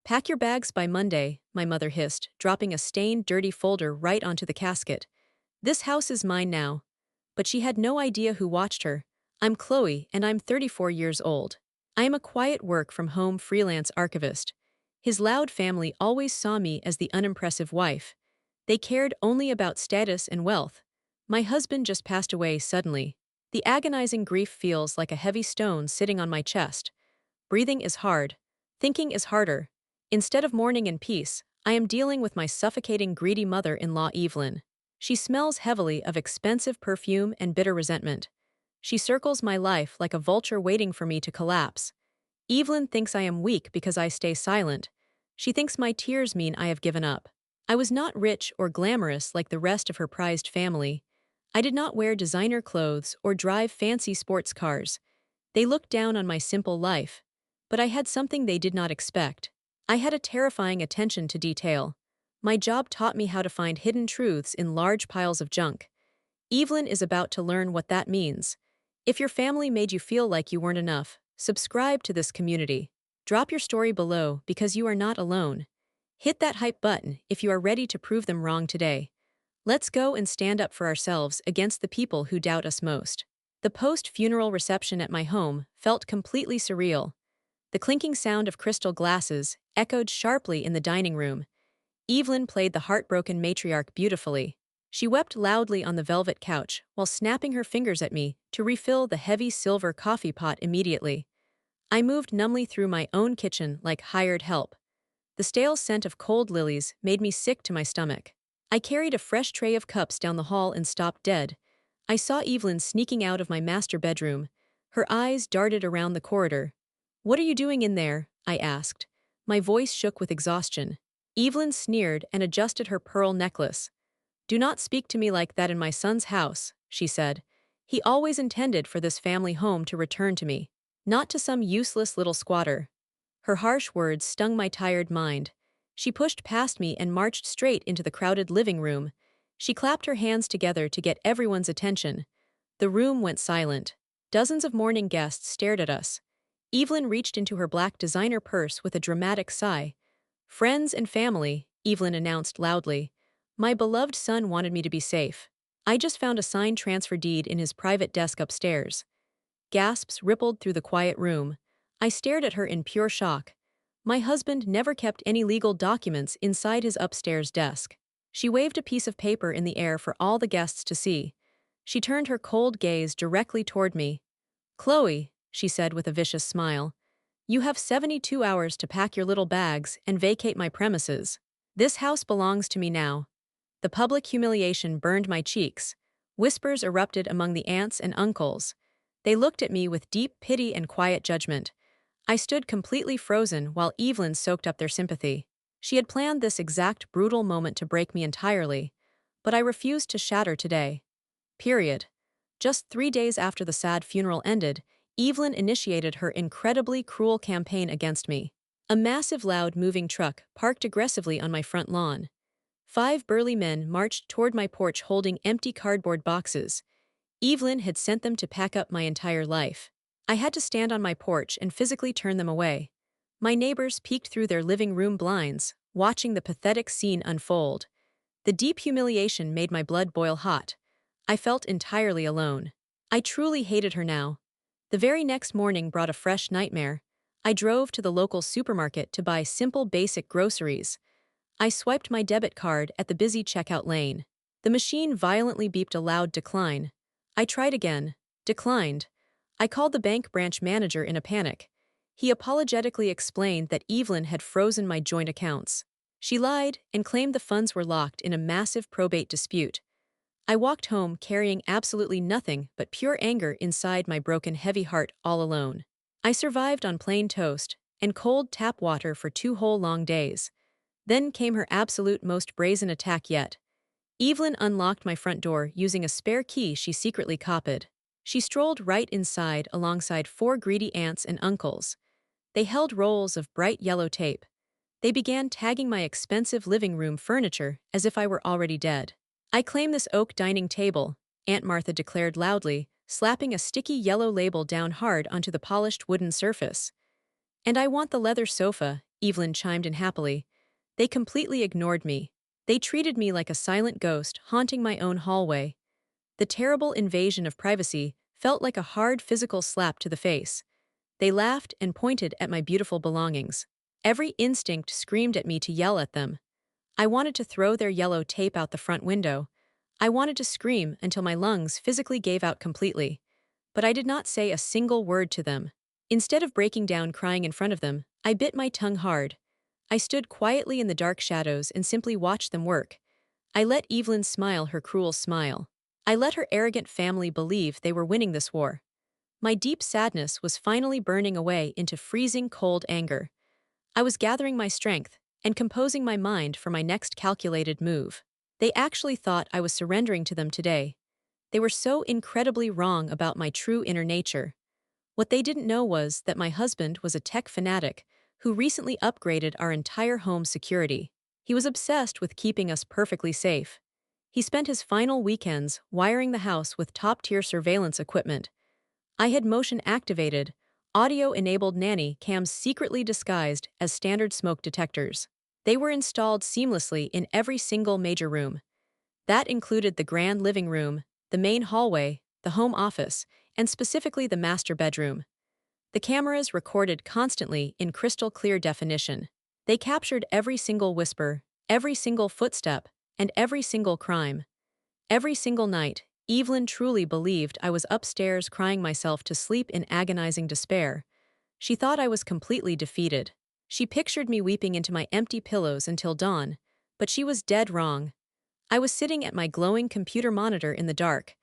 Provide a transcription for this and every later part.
Pack your bags by Monday, my mother hissed, dropping a stained, dirty folder right onto the casket. This house is mine now. But she had no idea who watched her. I'm Chloe, and I'm 34 years old. I am a quiet work-from-home freelance archivist. His loud family always saw me as the unimpressive wife. They cared only about status and wealth. My husband just passed away suddenly. The agonizing grief feels like a heavy stone sitting on my chest. Breathing is hard. Thinking is harder. Instead of mourning in peace, I am dealing with my suffocating greedy mother-in-law Evelyn. She smells heavily of expensive perfume and bitter resentment. She circles my life like a vulture waiting for me to collapse. Evelyn thinks I am weak because I stay silent. She thinks my tears mean I have given up. I was not rich or glamorous like the rest of her prized family. I did not wear designer clothes or drive fancy sports cars. They looked down on my simple life. But I had something they did not expect. I had a terrifying attention to detail. My job taught me how to find hidden truths in large piles of junk. Evelyn is about to learn what that means. If your family made you feel like you weren't enough, subscribe to this community. Drop your story below because you are not alone. Hit that hype button if you are ready to prove them wrong today. Let's go and stand up for ourselves against the people who doubt us most. The post-funeral reception at my home felt completely surreal. The clinking sound of crystal glasses echoed sharply in the dining room. Evelyn played the heartbroken matriarch beautifully. She wept loudly on the velvet couch while snapping her fingers at me to refill the heavy silver coffee pot immediately. I moved numbly through my own kitchen like hired help. The stale scent of cold lilies made me sick to my stomach. I carried a fresh tray of cups down the hall and stopped dead. I saw Evelyn sneaking out of my master bedroom. Her eyes darted around the corridor. "What are you doing in there?" I asked. My voice shook with exhaustion. Evelyn sneered and adjusted her pearl necklace. "Do not speak to me like that in my son's house," she said. "He always intended for this family home to return to me, not to some useless little squatter." Her harsh words stung my tired mind. She pushed past me and marched straight into the crowded living room. She clapped her hands together to get everyone's attention. The room went silent. Dozens of mourning guests stared at us. Evelyn reached into her black designer purse with a dramatic sigh. "Friends and family," Evelyn announced loudly. "My beloved son wanted me to be safe. I just found a signed transfer deed in his private desk upstairs." Gasps rippled through the quiet room. I stared at her in pure shock. My husband never kept any legal documents inside his upstairs desk. She waved a piece of paper in the air for all the guests to see. She turned her cold gaze directly toward me. "Chloe," she said with a vicious smile, "you have 72 hours to pack your little bags and vacate my premises. This house belongs to me now." The public humiliation burned my cheeks. Whispers erupted among the aunts and uncles. They looked at me with deep pity and quiet judgment. I stood completely frozen while Evelyn soaked up their sympathy. She had planned this exact brutal moment to break me entirely, but I refused to shatter today. Period. Just 3 days after the sad funeral ended, Evelyn initiated her incredibly cruel campaign against me. A massive loud moving truck parked aggressively on my front lawn. 5 burly men marched toward my porch holding empty cardboard boxes. Evelyn had sent them to pack up my entire life. I had to stand on my porch and physically turn them away. My neighbors peeked through their living room blinds, watching the pathetic scene unfold. The deep humiliation made my blood boil hot. I felt entirely alone. I truly hated her now. The very next morning brought a fresh nightmare. I drove to the local supermarket to buy simple basic groceries. I swiped my debit card at the busy checkout lane. The machine violently beeped a loud decline. I tried again. Declined. I called the bank branch manager in a panic. He apologetically explained that Evelyn had frozen my joint accounts. She lied and claimed the funds were locked in a massive probate dispute. I walked home carrying absolutely nothing but pure anger inside my broken heavy heart all alone. I survived on plain toast and cold tap water for 2 whole long days. Then came her absolute most brazen attack yet. Evelyn unlocked my front door using a spare key she secretly copied. She strolled right inside alongside 4 greedy aunts and uncles. They held rolls of bright yellow tape. They began tagging my expensive living room furniture as if I were already dead. "I claim this oak dining table," Aunt Martha declared loudly, slapping a sticky yellow label down hard onto the polished wooden surface. "And I want the leather sofa," Evelyn chimed in happily. They completely ignored me. They treated me like a silent ghost haunting my own hallway. The terrible invasion of privacy felt like a hard physical slap to the face. They laughed and pointed at my beautiful belongings. Every instinct screamed at me to yell at them. I wanted to throw their yellow tape out the front window. I wanted to scream until my lungs physically gave out completely. But I did not say a single word to them. Instead of breaking down crying in front of them, I bit my tongue hard. I stood quietly in the dark shadows and simply watched them work. I let Evelyn smile her cruel smile. I let her arrogant family believe they were winning this war. My deep sadness was finally burning away into freezing cold anger. I was gathering my strength and composing my mind for my next calculated move. They actually thought I was surrendering to them today. They were so incredibly wrong about my true inner nature. What they didn't know was that my husband was a tech fanatic who recently upgraded our entire home security. He was obsessed with keeping us perfectly safe. He spent his final weekends wiring the house with top-tier surveillance equipment. I had motion-activated, audio-enabled nanny cams secretly disguised as standard smoke detectors. They were installed seamlessly in every single major room. That included the grand living room, the main hallway, the home office, and specifically the master bedroom. The cameras recorded constantly in crystal clear definition. They captured every single whisper, every single footstep, and every single crime. Every single night, Evelyn truly believed I was upstairs crying myself to sleep in agonizing despair. She thought I was completely defeated. She pictured me weeping into my empty pillows until dawn, but she was dead wrong. I was sitting at my glowing computer monitor in the dark.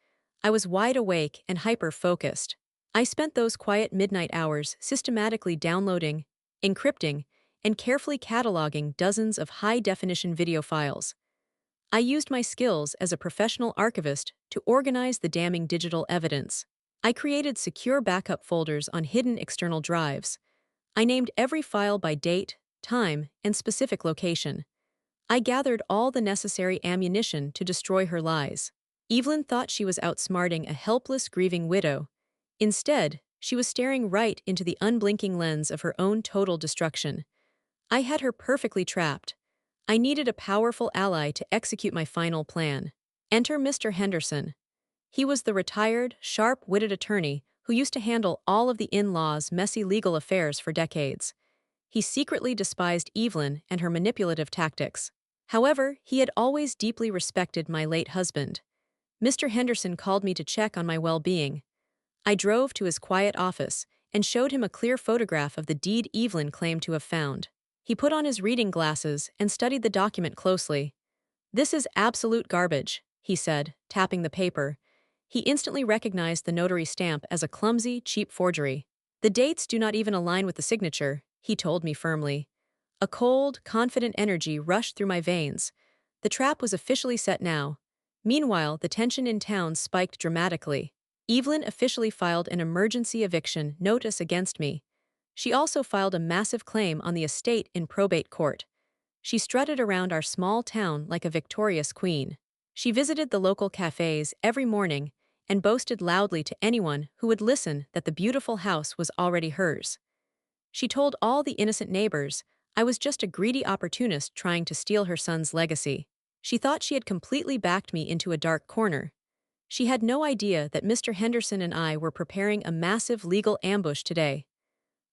I was wide awake and hyper-focused. I spent those quiet midnight hours systematically downloading, encrypting, and carefully cataloging dozens of high-definition video files. I used my skills as a professional archivist to organize the damning digital evidence. I created secure backup folders on hidden external drives. I named every file by date, time, and specific location. I gathered all the necessary ammunition to destroy her lies. Evelyn thought she was outsmarting a helpless, grieving widow. Instead, she was staring right into the unblinking lens of her own total destruction. I had her perfectly trapped. I needed a powerful ally to execute my final plan. Enter Mr. Henderson. He was the retired, sharp-witted attorney who used to handle all of the in-law's messy legal affairs for decades. He secretly despised Evelyn and her manipulative tactics. However, he had always deeply respected my late husband. Mr. Henderson called me to check on my well-being. I drove to his quiet office and showed him a clear photograph of the deed Evelyn claimed to have found. He put on his reading glasses and studied the document closely. "This is absolute garbage," he said, tapping the paper. He instantly recognized the notary stamp as a clumsy, cheap forgery. "The dates do not even align with the signature," he told me firmly. A cold, confident energy rushed through my veins. The trap was officially set now. Meanwhile, the tension in town spiked dramatically. Evelyn officially filed an emergency eviction notice against me. She also filed a massive claim on the estate in probate court. She strutted around our small town like a victorious queen. She visited the local cafes every morning and boasted loudly to anyone who would listen that the beautiful house was already hers. She told all the innocent neighbors I was just a greedy opportunist trying to steal her son's legacy. She thought she had completely backed me into a dark corner. She had no idea that Mr. Henderson and I were preparing a massive legal ambush today.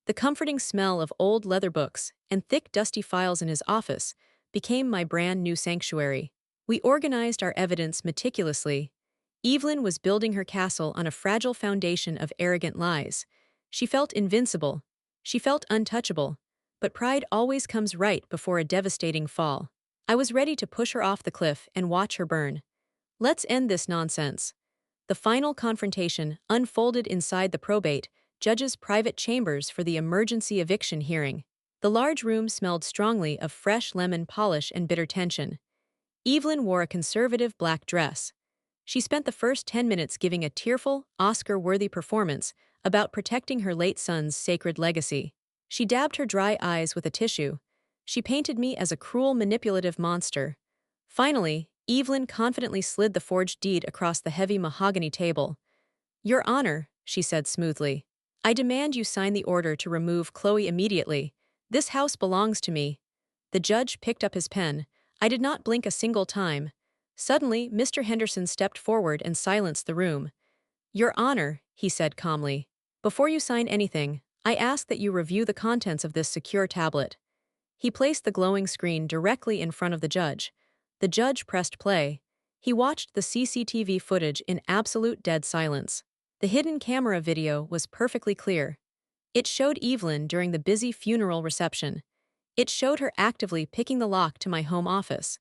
The comforting smell of old leather books and thick dusty files in his office became my brand new sanctuary. We organized our evidence meticulously. Evelyn was building her castle on a fragile foundation of arrogant lies. She felt invincible. She felt untouchable. But pride always comes right before a devastating fall. I was ready to push her off the cliff and watch her burn. Let's end this nonsense. The final confrontation unfolded inside the probate judge's private chambers for the emergency eviction hearing. The large room smelled strongly of fresh lemon polish and bitter tension. Evelyn wore a conservative black dress. She spent the first 10 minutes giving a tearful, Oscar-worthy performance about protecting her late son's sacred legacy. She dabbed her dry eyes with a tissue. She painted me as a cruel, manipulative monster. Finally, Evelyn confidently slid the forged deed across the heavy mahogany table. "Your Honor," she said smoothly, "I demand you sign the order to remove Chloe immediately. This house belongs to me. The judge picked up his pen. I did not blink a single time. Suddenly, Mr. Henderson stepped forward and silenced the room. Your Honor, he said calmly, before you sign anything, I ask that you review the contents of this secure tablet. He placed the glowing screen directly in front of the judge. The judge pressed play. He watched the CCTV footage in absolute dead silence. The hidden camera video was perfectly clear. It showed Evelyn during the busy funeral reception. It showed her actively picking the lock to my home office.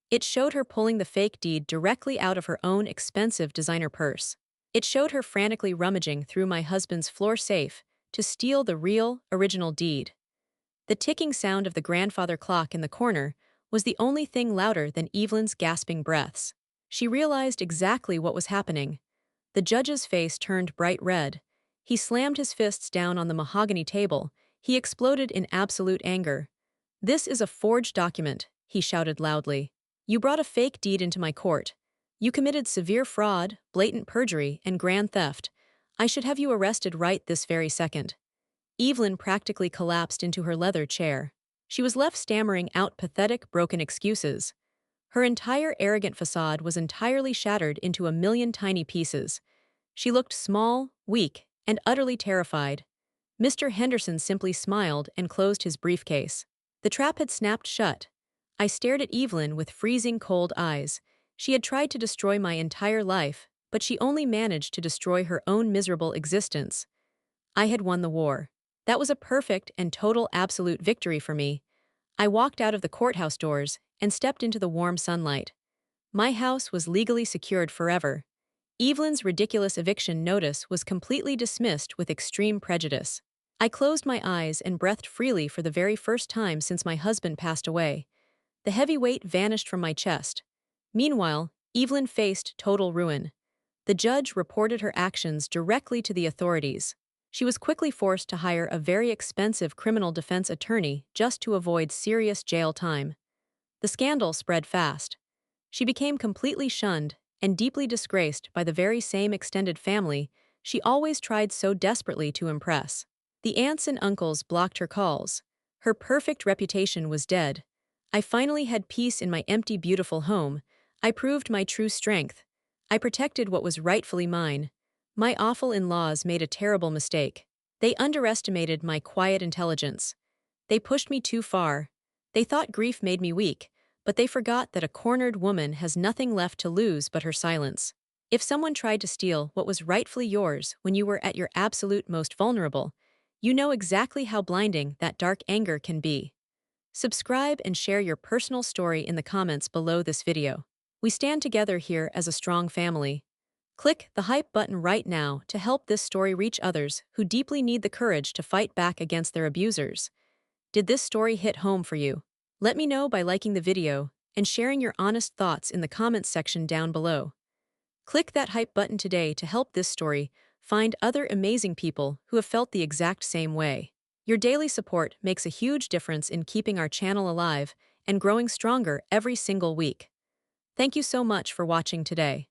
It showed her pulling the fake deed directly out of her own expensive designer purse. It showed her frantically rummaging through my husband's floor safe to steal the real, original deed. The ticking sound of the grandfather clock in the corner was the only thing louder than Evelyn's gasping breaths. She realized exactly what was happening. The judge's face turned bright red. He slammed his fists down on the mahogany table. He exploded in absolute anger. This is a forged document, he shouted loudly. You brought a fake deed into my court. You committed severe fraud, blatant perjury, and grand theft. I should have you arrested right this very second. Evelyn practically collapsed into her leather chair. She was left stammering out pathetic, broken excuses. Her entire arrogant facade was entirely shattered into a million tiny pieces. She looked small, weak, and utterly terrified. Mr. Henderson simply smiled and closed his briefcase. The trap had snapped shut. I stared at Evelyn with freezing cold eyes. She had tried to destroy my entire life, but she only managed to destroy her own miserable existence. I had won the war. That was a perfect and total absolute victory for me. I walked out of the courthouse doors and stepped into the warm sunlight. My house was legally secured forever. Evelyn's ridiculous eviction notice was completely dismissed with extreme prejudice. I closed my eyes and breathed freely for the very first time since my husband passed away. The heavy weight vanished from my chest. Meanwhile, Evelyn faced total ruin. The judge reported her actions directly to the authorities. She was quickly forced to hire a very expensive criminal defense attorney just to avoid serious jail time. The scandal spread fast. She became completely shunned and deeply disgraced by the very same extended family she always tried so desperately to impress. The aunts and uncles blocked her calls. Her perfect reputation was dead. I finally had peace in my empty, beautiful home. I proved my true strength. I protected what was rightfully mine. My awful in-laws made a terrible mistake. They underestimated my quiet intelligence. They pushed me too far. They thought grief made me weak, but they forgot that a cornered woman has nothing left to lose but her silence. If someone tried to steal what was rightfully yours when you were at your absolute most vulnerable, you know exactly how blinding that dark anger can be. Subscribe and share your personal story in the comments below this video. We stand together here as a strong family. Click the hype button right now to help this story reach others who deeply need the courage to fight back against their abusers. Did this story hit home for you? Let me know by liking the video and sharing your honest thoughts in the comments section down below. Click that hype button today to help this story find other amazing people who have felt the exact same way. Your daily support makes a huge difference in keeping our channel alive and growing stronger every single week. Thank you so much for watching today.